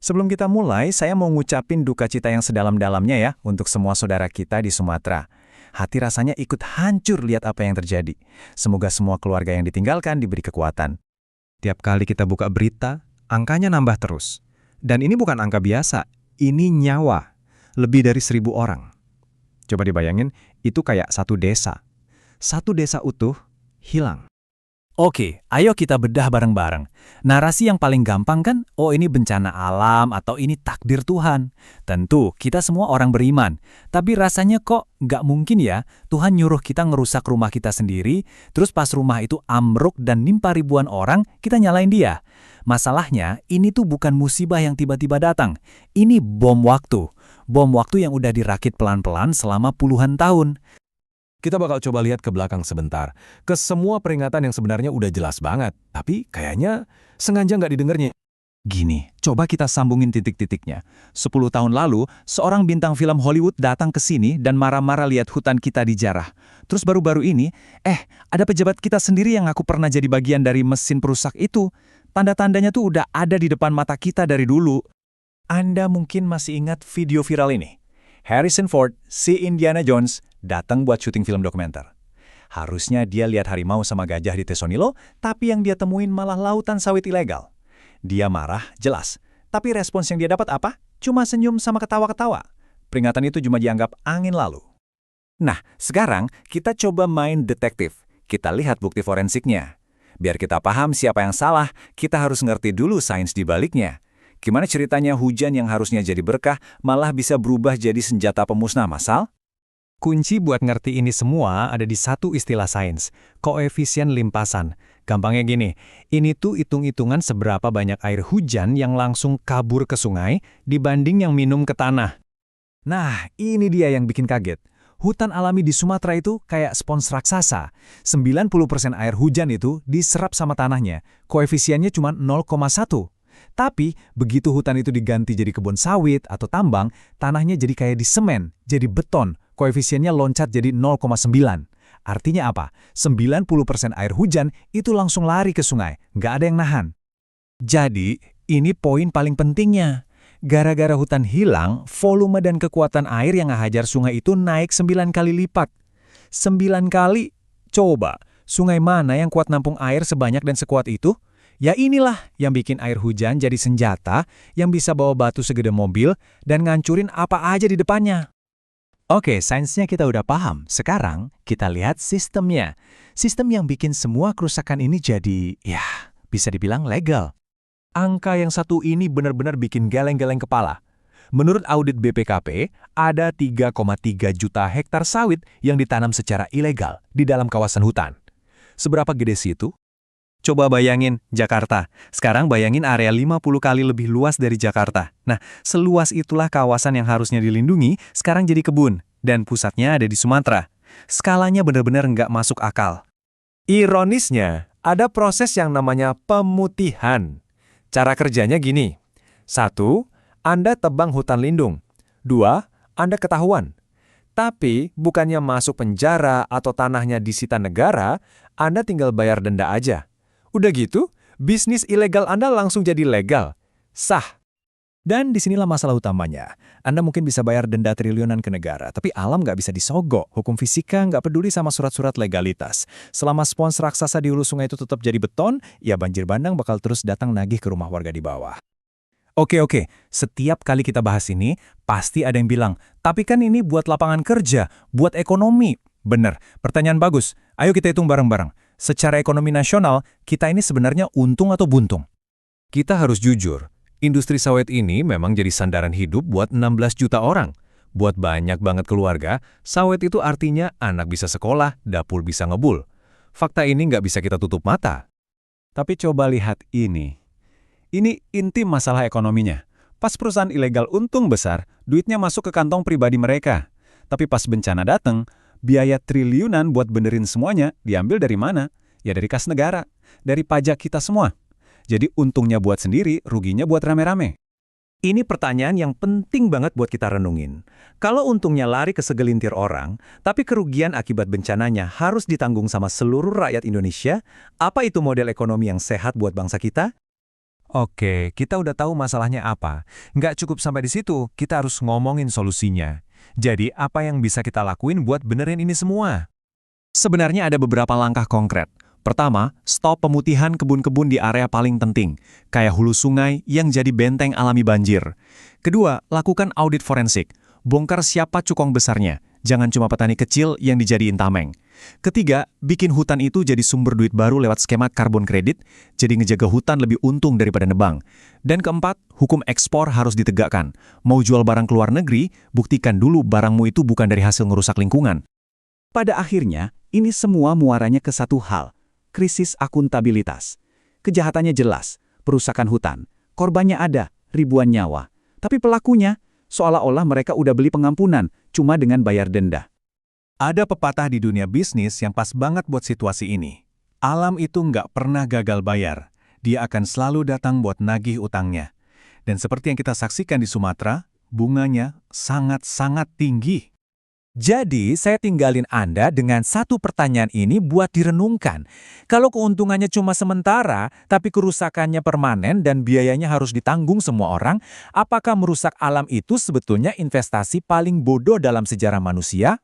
Sebelum kita mulai, saya mau ngucapin duka cita yang sedalam-dalamnya ya untuk semua saudara kita di Sumatera. Hati rasanya ikut hancur lihat apa yang terjadi. Semoga semua keluarga yang ditinggalkan diberi kekuatan. Tiap kali kita buka berita, angkanya nambah terus. Dan ini bukan angka biasa, ini nyawa. Lebih dari 1.000 orang. Coba dibayangin, itu kayak satu desa. Satu desa utuh, hilang. Oke, ayo kita bedah bareng-bareng. Narasi yang paling gampang kan, oh ini bencana alam atau ini takdir Tuhan. Tentu, kita semua orang beriman. Tapi rasanya kok nggak mungkin ya, Tuhan nyuruh kita ngerusak rumah kita sendiri, terus pas rumah itu ambruk dan nimpa ribuan orang, kita nyalain dia. Masalahnya, ini tuh bukan musibah yang tiba-tiba datang. Ini bom waktu. Bom waktu yang udah dirakit pelan-pelan selama puluhan tahun. Kita bakal coba lihat ke belakang sebentar, ke semua peringatan yang sebenarnya udah jelas banget, tapi kayaknya sengaja nggak didengarnya. Gini, coba kita sambungin titik-titiknya. 10 tahun lalu, seorang bintang film Hollywood datang ke sini dan marah-marah lihat hutan kita dijarah. Terus baru-baru ini, ada pejabat kita sendiri yang aku pernah jadi bagian dari mesin perusak itu. Tanda-tandanya tuh udah ada di depan mata kita dari dulu. Anda mungkin masih ingat video viral ini. Harrison Ford, si Indiana Jones, datang buat syuting film dokumenter. Harusnya dia lihat harimau sama gajah di Tesonilo, tapi yang dia temuin malah lautan sawit ilegal. Dia marah, jelas. Tapi respons yang dia dapat apa? Cuma senyum sama ketawa-ketawa. Peringatan itu cuma dianggap angin lalu. Nah, sekarang kita coba main detektif. Kita lihat bukti forensiknya. Biar kita paham siapa yang salah, kita harus ngerti dulu sains di baliknya. Gimana ceritanya hujan yang harusnya jadi berkah malah bisa berubah jadi senjata pemusnah massal? Kunci buat ngerti ini semua ada di satu istilah sains, koefisien limpasan. Gampangnya gini, ini tuh hitung-hitungan seberapa banyak air hujan yang langsung kabur ke sungai dibanding yang minum ke tanah. Nah, ini dia yang bikin kaget. Hutan alami di Sumatera itu kayak spons raksasa. 90% air hujan itu diserap sama tanahnya. Koefisiennya cuma 0,1. Tapi, begitu hutan itu diganti jadi kebun sawit atau tambang, tanahnya jadi kayak disemen, jadi beton, koefisiennya loncat jadi 0,9. Artinya apa? 90% air hujan itu langsung lari ke sungai, nggak ada yang nahan. Jadi, ini poin paling pentingnya. Gara-gara hutan hilang, volume dan kekuatan air yang ngehajar sungai itu naik 9 kali lipat. 9 kali? Coba, sungai mana yang kuat nampung air sebanyak dan sekuat itu? Ya inilah yang bikin air hujan jadi senjata yang bisa bawa batu segede mobil dan ngancurin apa aja di depannya. Oke, sainsnya kita udah paham. Sekarang kita lihat sistemnya. Sistem yang bikin semua kerusakan ini jadi, bisa dibilang legal. Angka yang satu ini benar-benar bikin geleng-geleng kepala. Menurut audit BPKP, ada 3,3 juta hektar sawit yang ditanam secara ilegal di dalam kawasan hutan. Seberapa gede sih itu? Coba bayangin Jakarta. Sekarang bayangin area 50 kali lebih luas dari Jakarta. Nah, seluas itulah kawasan yang harusnya dilindungi, sekarang jadi kebun. Dan pusatnya ada di Sumatera. Skalanya benar-benar nggak masuk akal. Ironisnya, ada proses yang namanya pemutihan. Cara kerjanya gini. 1. Anda tebang hutan lindung. 2. Anda ketahuan. Tapi, bukannya masuk penjara atau tanahnya disita negara, Anda tinggal bayar denda aja. Udah gitu, bisnis ilegal Anda langsung jadi legal. Sah. Dan disinilah masalah utamanya. Anda mungkin bisa bayar denda triliunan ke negara, tapi alam nggak bisa disogok. Hukum fisika nggak peduli sama surat-surat legalitas. Selama spons raksasa di hulu sungai itu tetap jadi beton, ya banjir bandang bakal terus datang nagih ke rumah warga di bawah. Oke, setiap kali kita bahas ini, pasti ada yang bilang, tapi kan ini buat lapangan kerja, buat ekonomi. Bener, pertanyaan bagus. Ayo kita hitung bareng-bareng. Secara ekonomi nasional, kita ini sebenarnya untung atau buntung? Kita harus jujur, industri sawit ini memang jadi sandaran hidup buat 16 juta orang. Buat banyak banget keluarga, sawit itu artinya anak bisa sekolah, dapur bisa ngebul. Fakta ini nggak bisa kita tutup mata. Tapi coba lihat ini. Ini inti masalah ekonominya. Pas perusahaan ilegal untung besar, duitnya masuk ke kantong pribadi mereka. Tapi pas bencana datang, biaya triliunan buat benerin semuanya diambil dari mana? Ya dari kas negara, dari pajak kita semua. Jadi untungnya buat sendiri, ruginya buat rame-rame. Ini pertanyaan yang penting banget buat kita renungin. Kalau untungnya lari ke segelintir orang, tapi kerugian akibat bencananya harus ditanggung sama seluruh rakyat Indonesia, apa itu model ekonomi yang sehat buat bangsa kita? Oke, kita udah tahu masalahnya apa. Nggak cukup sampai di situ, kita harus ngomongin solusinya. Jadi, apa yang bisa kita lakuin buat benerin ini semua? Sebenarnya ada beberapa langkah konkret. Pertama, stop pemutihan kebun-kebun di area paling penting, kayak hulu sungai yang jadi benteng alami banjir. Kedua, lakukan audit forensik. Bongkar siapa cukong besarnya, jangan cuma petani kecil yang dijadiin tameng. Ketiga, bikin hutan itu jadi sumber duit baru lewat skema karbon kredit, jadi ngejaga hutan lebih untung daripada nebang. Dan keempat, hukum ekspor harus ditegakkan. Mau jual barang ke luar negeri, buktikan dulu barangmu itu bukan dari hasil ngerusak lingkungan. Pada akhirnya, ini semua muaranya ke satu hal, krisis akuntabilitas. Kejahatannya jelas, perusakan hutan, korbannya ada, ribuan nyawa. Tapi pelakunya, seolah-olah mereka udah beli pengampunan, cuma dengan bayar denda. Ada pepatah di dunia bisnis yang pas banget buat situasi ini. Alam itu nggak pernah gagal bayar. Dia akan selalu datang buat nagih utangnya. Dan seperti yang kita saksikan di Sumatera, bunganya sangat-sangat tinggi. Jadi, saya tinggalin Anda dengan satu pertanyaan ini buat direnungkan. Kalau keuntungannya cuma sementara, tapi kerusakannya permanen dan biayanya harus ditanggung semua orang, apakah merusak alam itu sebetulnya investasi paling bodoh dalam sejarah manusia?